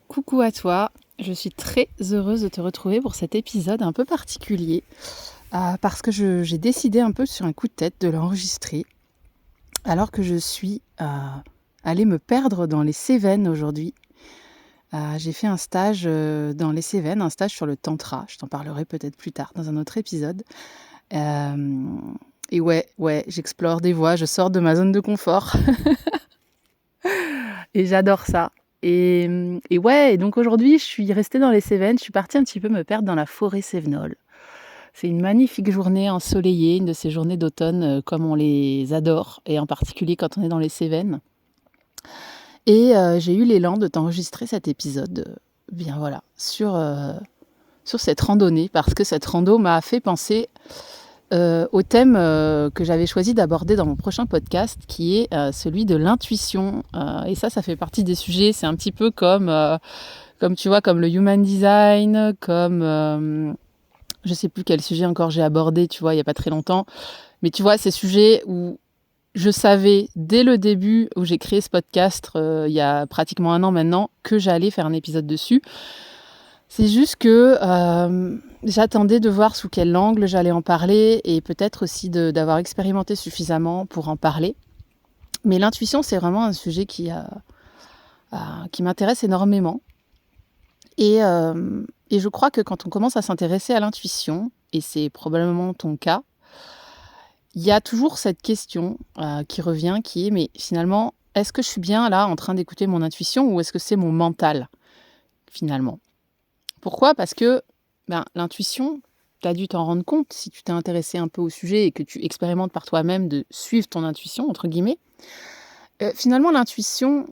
Coucou à toi, je suis très heureuse de te retrouver pour cet épisode un peu particulier parce que j'ai décidé un peu sur un coup de tête de l'enregistrer alors que je suis allée me perdre dans les Cévennes aujourd'hui. J'ai fait un stage dans les Cévennes, un stage sur le tantra, je t'en parlerai peut-être plus tard dans un autre épisode. Et ouais, j'explore des voies, je sors de ma zone de confort et j'adore ça. Et donc aujourd'hui, je suis restée dans les Cévennes, je suis partie un petit peu me perdre dans la forêt cévenole. C'est une magnifique journée ensoleillée, une de ces journées d'automne comme on les adore, et en particulier quand on est dans les Cévennes. Et j'ai eu l'élan de t'enregistrer cet épisode, sur cette randonnée, parce que cette rando m'a fait penser au thème que j'avais choisi d'aborder dans mon prochain podcast, qui est celui de l'intuition. Et ça fait partie des sujets, c'est un petit peu comme tu vois, comme le human design, comme je sais plus quel sujet encore j'ai abordé, tu vois, il y a pas très longtemps. Mais tu vois, ces sujets où je savais dès le début où j'ai créé ce podcast, il y a pratiquement 1 an maintenant, que j'allais faire un épisode dessus. C'est juste que j'attendais de voir sous quel angle j'allais en parler et peut-être aussi d'avoir expérimenté suffisamment pour en parler. Mais l'intuition, c'est vraiment un sujet qui m'intéresse énormément. Et je crois que quand on commence à s'intéresser à l'intuition, et c'est probablement ton cas, il y a toujours cette question qui revient, qui est, mais finalement, est-ce que je suis bien là en train d'écouter mon intuition ou est-ce que c'est mon mental, finalement ? Pourquoi ? Parce que l'intuition, tu as dû t'en rendre compte si tu t'es intéressé un peu au sujet et que tu expérimentes par toi-même de suivre ton intuition, entre guillemets. Finalement, l'intuition,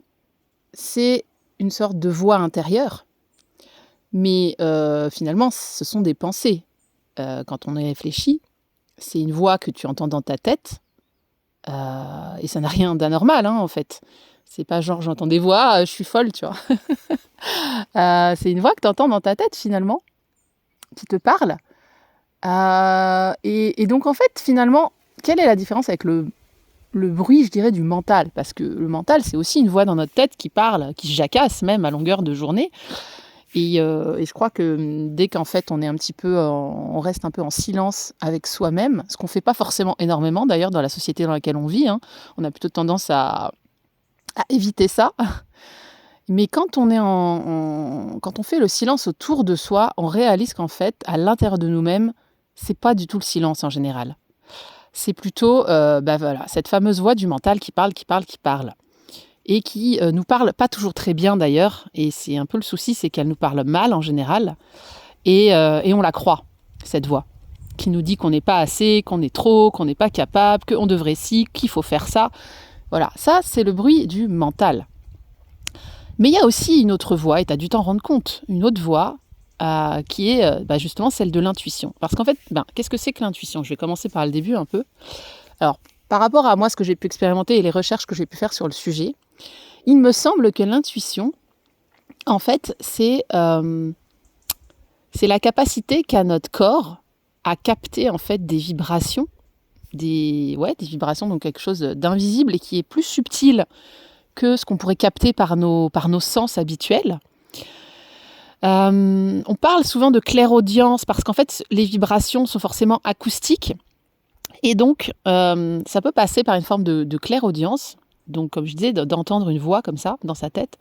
c'est une sorte de voix intérieure, mais finalement, ce sont des pensées. Quand on y réfléchit, c'est une voix que tu entends dans ta tête, et ça n'a rien d'anormal, en fait. C'est pas genre j'entends des voix, je suis folle, tu vois. C'est une voix que tu entends dans ta tête, finalement, qui te parle. Et donc, en fait, finalement, quelle est la différence avec le bruit, je dirais, du mental ? Parce que le mental, c'est aussi une voix dans notre tête qui parle, qui jacasse même à longueur de journée. Et je crois que dès qu'en fait on reste un peu en silence avec soi-même, ce qu'on ne fait pas forcément énormément d'ailleurs dans la société dans laquelle on vit, on a plutôt tendance à éviter ça. Mais quand on fait le silence autour de soi, on réalise qu'en fait, à l'intérieur de nous-mêmes, c'est pas du tout le silence en général. C'est plutôt cette fameuse voix du mental qui parle. Et qui nous parle pas toujours très bien d'ailleurs, et c'est un peu le souci, c'est qu'elle nous parle mal en général, et on la croit, cette voix, qui nous dit qu'on n'est pas assez, qu'on est trop, qu'on n'est pas capable, qu'on devrait qu'il faut faire ça. Voilà, ça c'est le bruit du mental. Mais il y a aussi une autre voix, et tu as dû t'en rendre compte, une autre voix qui est justement celle de l'intuition. Parce qu'en fait, qu'est-ce que c'est que l'intuition ? Je vais commencer par le début un peu. Alors, par rapport à moi, ce que j'ai pu expérimenter et les recherches que j'ai pu faire sur le sujet, il me semble que l'intuition, en fait, c'est la capacité qu'a notre corps à capter en fait des vibrations, des vibrations, donc quelque chose d'invisible et qui est plus subtil que ce qu'on pourrait capter par nos sens habituels. On parle souvent de clairaudience parce qu'en fait, les vibrations sont forcément acoustiques et donc ça peut passer par une forme de clairaudience. Donc, comme je disais, d'entendre une voix comme ça dans sa tête.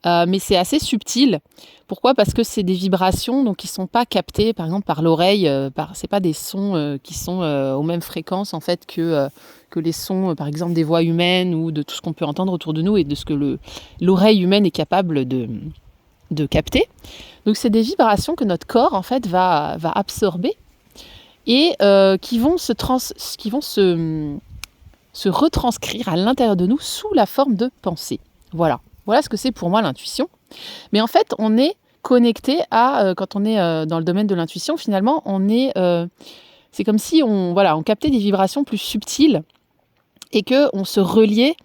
Mais c'est assez subtil. Pourquoi ? Parce que c'est des vibrations donc, qui ne sont pas captées, par exemple, par l'oreille. C'est pas des sons qui sont aux mêmes fréquences en fait, que les sons, par exemple, des voix humaines ou de tout ce qu'on peut entendre autour de nous et de ce que l'oreille humaine est capable de capter. Donc, c'est des vibrations que notre corps, en fait, va absorber et qui vont se retranscrire à l'intérieur de nous sous la forme de pensée. Voilà ce que c'est pour moi l'intuition. Mais en fait, on est connecté à, quand on est dans le domaine de l'intuition, finalement, c'est comme si on captait des vibrations plus subtiles et qu'on se reliait,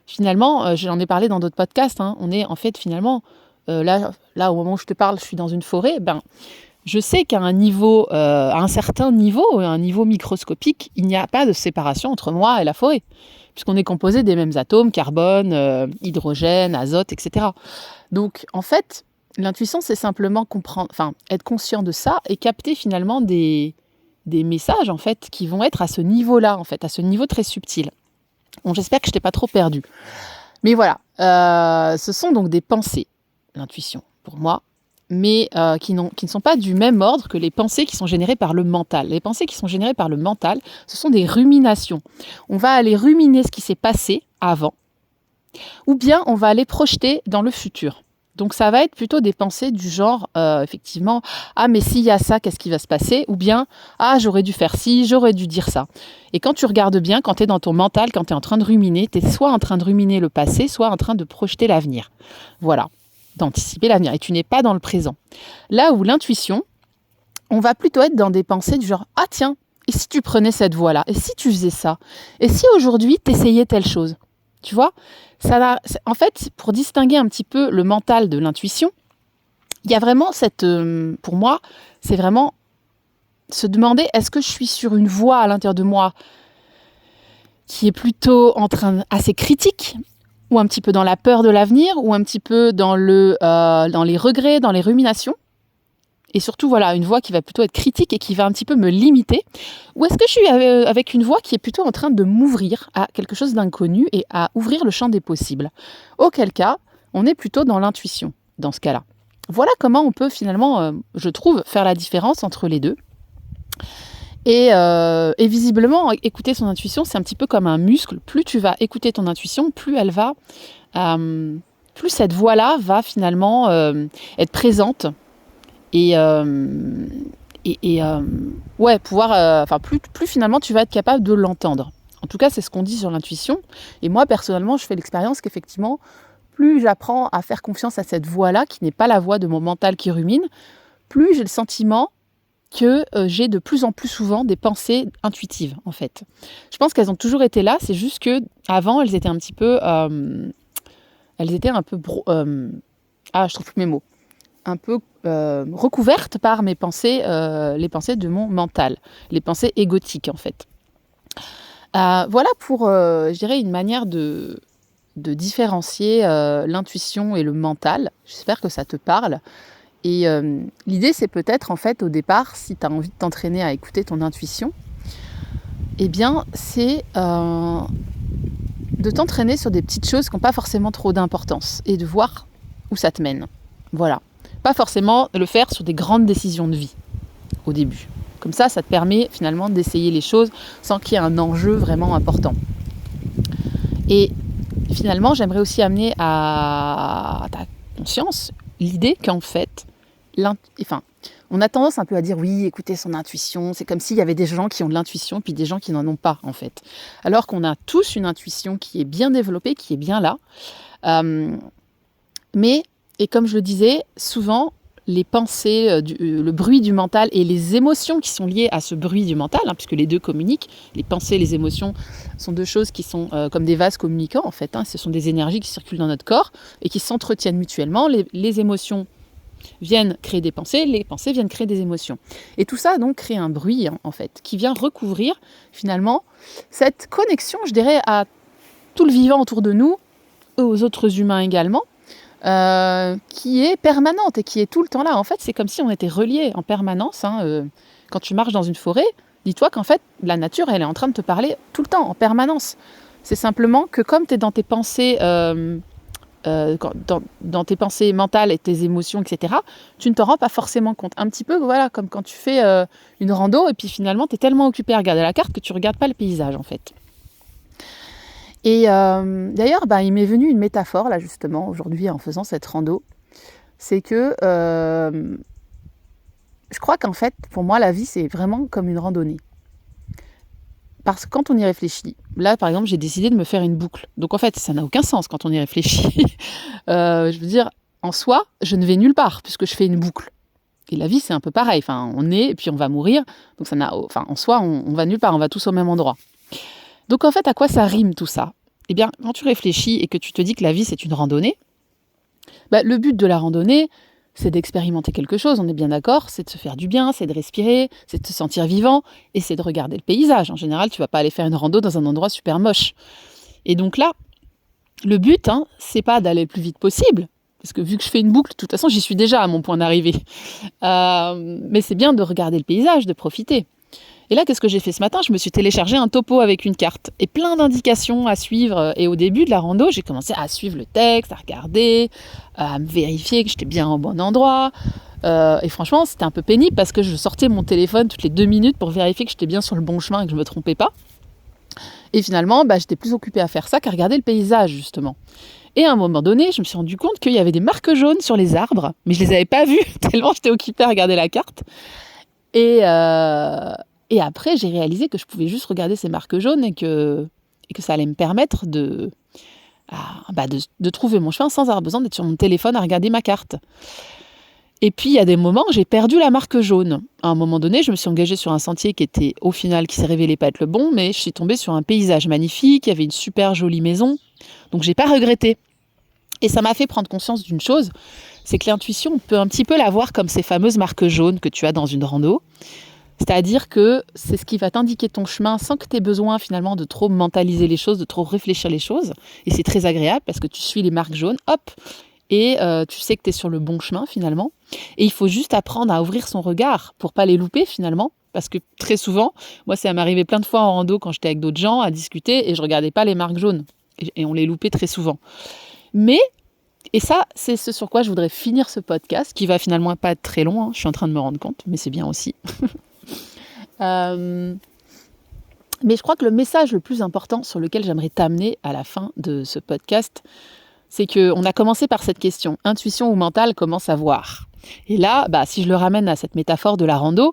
finalement, j'en ai parlé dans d'autres podcasts, on est en fait finalement, là au moment où je te parle, je suis dans une forêt, je sais qu'à à un certain niveau, un niveau microscopique, il n'y a pas de séparation entre moi et la forêt, puisqu'on est composé des mêmes atomes, carbone, hydrogène, azote, etc. Donc, en fait, L'intuition, c'est simplement comprendre, enfin, être conscient de ça et capter finalement des messages, en fait, qui vont être à ce niveau-là, en fait, à ce niveau très subtil. Bon, j'espère que je t'ai pas trop perdu. Mais voilà, ce sont donc des pensées, l'intuition, pour moi, mais qui ne sont pas du même ordre que les pensées qui sont générées par le mental. Les pensées qui sont générées par le mental, ce sont des ruminations. On va aller ruminer ce qui s'est passé avant, ou bien on va aller projeter dans le futur. Donc ça va être plutôt des pensées du genre, effectivement, ah mais s'il y a ça, qu'est-ce qui va se passer? Ou bien, ah j'aurais dû faire ci, j'aurais dû dire ça. Et quand tu regardes bien, quand tu es dans ton mental, quand tu es en train de ruminer, tu es soit en train de ruminer le passé, soit en train de projeter l'avenir. Voilà, d'anticiper l'avenir. Et tu n'es pas dans le présent. Là où l'intuition, on va plutôt être dans des pensées du genre, ah tiens, et si tu prenais cette voie-là? Et si tu faisais ça? Et si aujourd'hui tu essayais telle chose? Tu vois, en fait, pour distinguer un petit peu le mental de l'intuition, il y a vraiment pour moi, c'est vraiment se demander, est-ce que je suis sur une voie à l'intérieur de moi qui est plutôt assez critique, ou un petit peu dans la peur de l'avenir, ou un petit peu dans les regrets, dans les ruminations? Et surtout, voilà, une voix qui va plutôt être critique et qui va un petit peu me limiter. Ou est-ce que je suis avec une voix qui est plutôt en train de m'ouvrir à quelque chose d'inconnu et à ouvrir le champ des possibles? Auquel cas, on est plutôt dans l'intuition, dans ce cas-là. Voilà comment on peut finalement, je trouve, faire la différence entre les deux. Et visiblement, écouter son intuition, c'est un petit peu comme un muscle. Plus tu vas écouter ton intuition, plus elle va... plus cette voix-là va finalement être présente. Pouvoir, plus finalement tu vas être capable de l'entendre. En tout cas, c'est ce qu'on dit sur l'intuition. Et moi, personnellement, je fais l'expérience qu'effectivement, plus j'apprends à faire confiance à cette voix-là, qui n'est pas la voix de mon mental qui rumine, plus j'ai le sentiment que j'ai de plus en plus souvent des pensées intuitives, en fait. Je pense qu'elles ont toujours été là, c'est juste que avant, elles étaient un petit peu... je trouve plus mes mots. Un peu recouverte par mes pensées, les pensées de mon mental, les pensées égotiques en fait. Voilà pour, je dirais, une manière de différencier l'intuition et le mental. J'espère que ça te parle. Et l'idée, c'est peut-être en fait au départ, si tu as envie de t'entraîner à écouter ton intuition, eh bien c'est de t'entraîner sur des petites choses qui n'ont pas forcément trop d'importance et de voir où ça te mène. Voilà. Pas forcément le faire sur des grandes décisions de vie au début. Comme ça te permet finalement d'essayer les choses sans qu'il y ait un enjeu vraiment important. Et finalement, j'aimerais aussi amener à ta conscience l'idée qu'en fait, on a tendance un peu à dire oui, écoutez son intuition, c'est comme s'il y avait des gens qui ont de l'intuition puis des gens qui n'en ont pas en fait. Alors qu'on a tous une intuition qui est bien développée, qui est bien là. Et comme je le disais, souvent, les pensées, le bruit du mental et les émotions qui sont liées à ce bruit du mental, puisque les deux communiquent, les pensées et les émotions sont deux choses qui sont comme des vases communicants, en fait. Ce sont des énergies qui circulent dans notre corps et qui s'entretiennent mutuellement. Les émotions viennent créer des pensées, les pensées viennent créer des émotions. Et tout ça, donc, crée un bruit, en fait, qui vient recouvrir, finalement, cette connexion, je dirais, à tout le vivant autour de nous, aux autres humains également, qui est permanente et qui est tout le temps là. En fait, c'est comme si on était reliés en permanence. Quand tu marches dans une forêt, dis-toi qu'en fait, la nature, elle est en train de te parler tout le temps, en permanence. C'est simplement que comme tu es dans tes pensées, dans tes pensées mentales et tes émotions, etc., tu ne t'en rends pas forcément compte. Un petit peu, voilà, comme quand tu fais une rando et puis finalement, tu es tellement occupé à regarder la carte que tu ne regardes pas le paysage, en fait. Et d'ailleurs, il m'est venu une métaphore, là, justement, aujourd'hui, en faisant cette rando. C'est que je crois qu'en fait, pour moi, la vie, c'est vraiment comme une randonnée. Parce que quand on y réfléchit, là, par exemple, j'ai décidé de me faire une boucle. Donc, en fait, ça n'a aucun sens quand on y réfléchit. Je veux dire, en soi, je ne vais nulle part, puisque je fais une boucle. Et la vie, c'est un peu pareil. Enfin, on est, et puis on va mourir. Donc, en soi, on va nulle part, on va tous au même endroit. Donc en fait, à quoi ça rime tout ça? Eh bien, quand tu réfléchis et que tu te dis que la vie c'est une randonnée, le but de la randonnée, c'est d'expérimenter quelque chose, on est bien d'accord, c'est de se faire du bien, c'est de respirer, c'est de se sentir vivant et c'est de regarder le paysage. En général, tu vas pas aller faire une rando dans un endroit super moche. Et donc là, le but, c'est pas d'aller le plus vite possible, Parce que vu que je fais une boucle, de toute façon, j'y suis déjà à mon point d'arrivée. Mais c'est bien de regarder le paysage, de profiter. Et là, qu'est-ce que j'ai fait ce matin? Je me suis téléchargé un topo avec une carte et plein d'indications à suivre. Et au début de la rando, j'ai commencé à suivre le texte, à regarder, à me vérifier que j'étais bien au bon endroit. Et franchement, c'était un peu pénible parce que je sortais mon téléphone toutes les 2 minutes pour vérifier que j'étais bien sur le bon chemin et que je ne me trompais pas. Et finalement, j'étais plus occupée à faire ça qu'à regarder le paysage, justement. Et à un moment donné, je me suis rendu compte qu'il y avait des marques jaunes sur les arbres, mais je ne les avais pas vues, tellement j'étais occupée à regarder la carte. Et après, j'ai réalisé que je pouvais juste regarder ces marques jaunes et que ça allait me permettre de trouver mon chemin sans avoir besoin d'être sur mon téléphone à regarder ma carte. Et puis, il y a des moments où j'ai perdu la marque jaune. À un moment donné, je me suis engagée sur un sentier qui s'est révélé pas être le bon, mais je suis tombée sur un paysage magnifique, il y avait une super jolie maison, donc j'ai pas regretté. Et ça m'a fait prendre conscience d'une chose, c'est que l'intuition, on peut un petit peu la voir comme ces fameuses marques jaunes que tu as dans une rando. C'est-à-dire que c'est ce qui va t'indiquer ton chemin sans que tu aies besoin finalement de trop mentaliser les choses, de trop réfléchir les choses. Et c'est très agréable parce que tu suis les marques jaunes, hop, et tu sais que tu es sur le bon chemin finalement. Et il faut juste apprendre à ouvrir son regard pour pas les louper finalement. Parce que très souvent, moi ça m'est arrivé plein de fois en rando quand j'étais avec d'autres gens à discuter et je regardais pas les marques jaunes. Et on les loupait très souvent. Mais, et ça, c'est ce sur quoi je voudrais finir ce podcast, qui va finalement pas être très long, je suis en train de me rendre compte, mais c'est bien aussi. Mais je crois que le message le plus important sur lequel j'aimerais t'amener à la fin de ce podcast, c'est qu'on a commencé par cette question, intuition ou mental, comment savoir? Et là, si je le ramène à cette métaphore de la rando,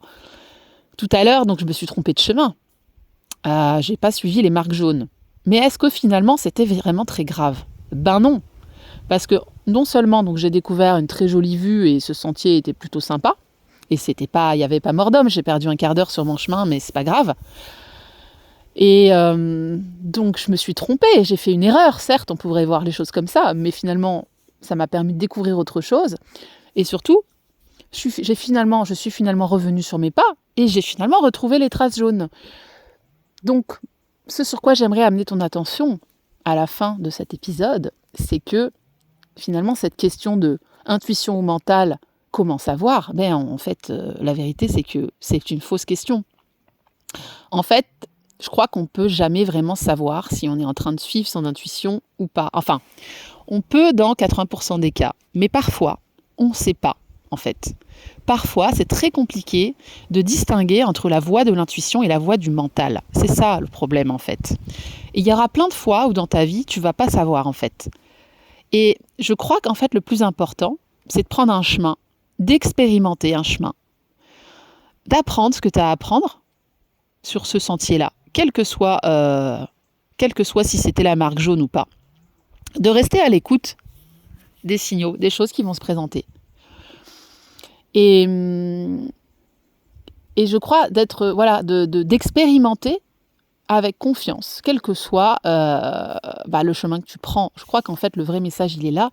tout à l'heure, donc je me suis trompée de chemin. J'ai pas suivi les marques jaunes. Mais est-ce que finalement c'était vraiment très grave? Ben non, parce que non seulement donc j'ai découvert une très jolie vue et ce sentier était plutôt sympa, et il n'y avait pas mort d'homme, j'ai perdu un quart d'heure sur mon chemin, mais c'est pas grave. Et donc je me suis trompée, j'ai fait une erreur, certes, on pourrait voir les choses comme ça, mais finalement, ça m'a permis de découvrir autre chose. Et surtout, je suis finalement revenue sur mes pas, et j'ai finalement retrouvé les traces jaunes. Donc, ce sur quoi j'aimerais amener ton attention à la fin de cet épisode, c'est que finalement, cette question de intuition ou mental, comment savoir? En fait, la vérité, c'est que c'est une fausse question. En fait, je crois qu'on ne peut jamais vraiment savoir si on est en train de suivre son intuition ou pas. Enfin, on peut dans 80% des cas, mais parfois, on ne sait pas, en fait. Parfois, c'est très compliqué de distinguer entre la voix de l'intuition et la voix du mental. C'est ça le problème, en fait. Et il y aura plein de fois où dans ta vie, tu ne vas pas savoir, en fait. Et je crois qu'en fait, le plus important, c'est de prendre un chemin, d'expérimenter un chemin, d'apprendre ce que tu as à apprendre sur ce sentier-là, quel que soit si c'était la marque jaune ou pas, de rester à l'écoute des signaux, des choses qui vont se présenter. Et je crois d'expérimenter avec confiance, quel que soit le chemin que tu prends. Je crois qu'en fait, le vrai message, il est là,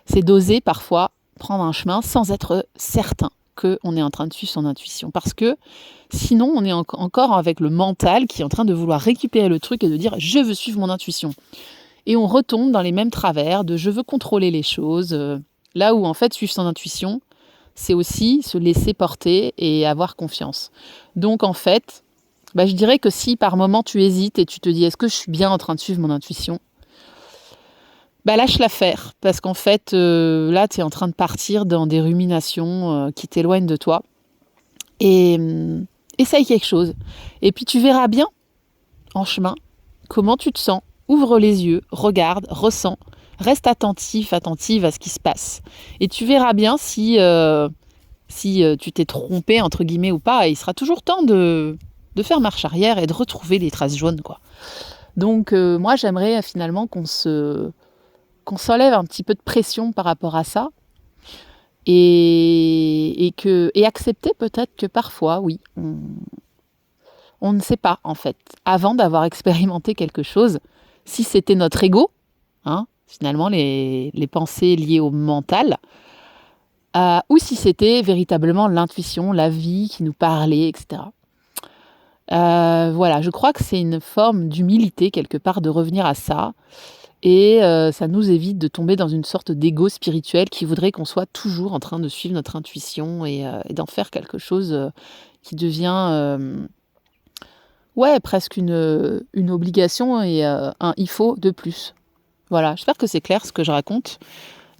c'est d'oser parfois prendre un chemin sans être certain qu'on est en train de suivre son intuition. Parce que sinon, on est encore avec le mental qui est en train de vouloir récupérer le truc et de dire « je veux suivre mon intuition ». Et on retombe dans les mêmes travers de « je veux contrôler les choses ». Là où en fait, suivre son intuition, c'est aussi se laisser porter et avoir confiance. Donc en fait, je dirais que si par moment tu hésites et tu te dis « est-ce que je suis bien en train de suivre mon intuition ?» lâche-la faire, parce qu'en fait, là, tu es en train de partir dans des ruminations qui t'éloignent de toi. Et essaye quelque chose. Et puis tu verras bien, en chemin, comment tu te sens. Ouvre les yeux, regarde, ressens, reste attentive à ce qui se passe. Et tu verras bien si tu t'es trompé, entre guillemets, ou pas. Et il sera toujours temps de faire marche arrière et de retrouver les traces jaunes, quoi. Donc, moi, j'aimerais finalement qu'on s'enlève un petit peu de pression par rapport à ça et accepter peut-être que parfois, oui, on ne sait pas, en fait, avant d'avoir expérimenté quelque chose, si c'était notre ego, finalement, les pensées liées au mental, ou si c'était véritablement l'intuition, la vie qui nous parlait, etc. Je crois que c'est une forme d'humilité, quelque part, de revenir à ça et ça nous évite de tomber dans une sorte d'ego spirituel qui voudrait qu'on soit toujours en train de suivre notre intuition et d'en faire quelque chose, qui devient, ouais, presque une obligation et un «il faut» de plus. Voilà, j'espère que c'est clair ce que je raconte.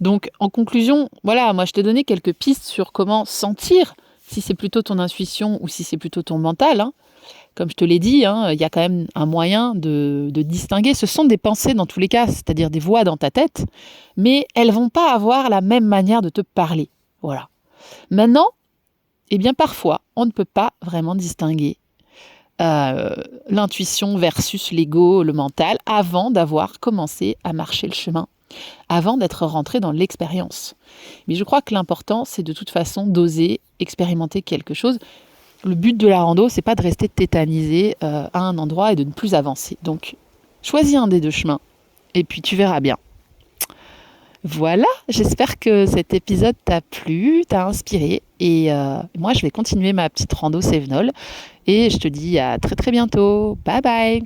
Donc en conclusion, voilà, moi je t'ai donné quelques pistes sur comment sentir si c'est plutôt ton intuition ou si c'est plutôt ton mental, hein. Comme je te l'ai dit, hein, il y a quand même un moyen de distinguer. Ce sont des pensées dans tous les cas, c'est-à-dire des voix dans ta tête, mais elles vont pas avoir la même manière de te parler. Voilà. Maintenant, eh bien parfois, on ne peut pas vraiment distinguer euh, l'intuition versus l'ego, le mental, avant d'avoir commencé à marcher le chemin, avant d'être rentré dans l'expérience. Mais je crois que l'important, c'est de toute façon d'oser expérimenter quelque chose. Le but de la rando, c'est pas de rester tétanisé à un endroit et de ne plus avancer. Donc, choisis un des deux chemins et puis tu verras bien. Voilà, j'espère que cet épisode t'a plu, t'a inspiré et moi je vais continuer ma petite rando Sévenol et je te dis à très très bientôt. Bye bye.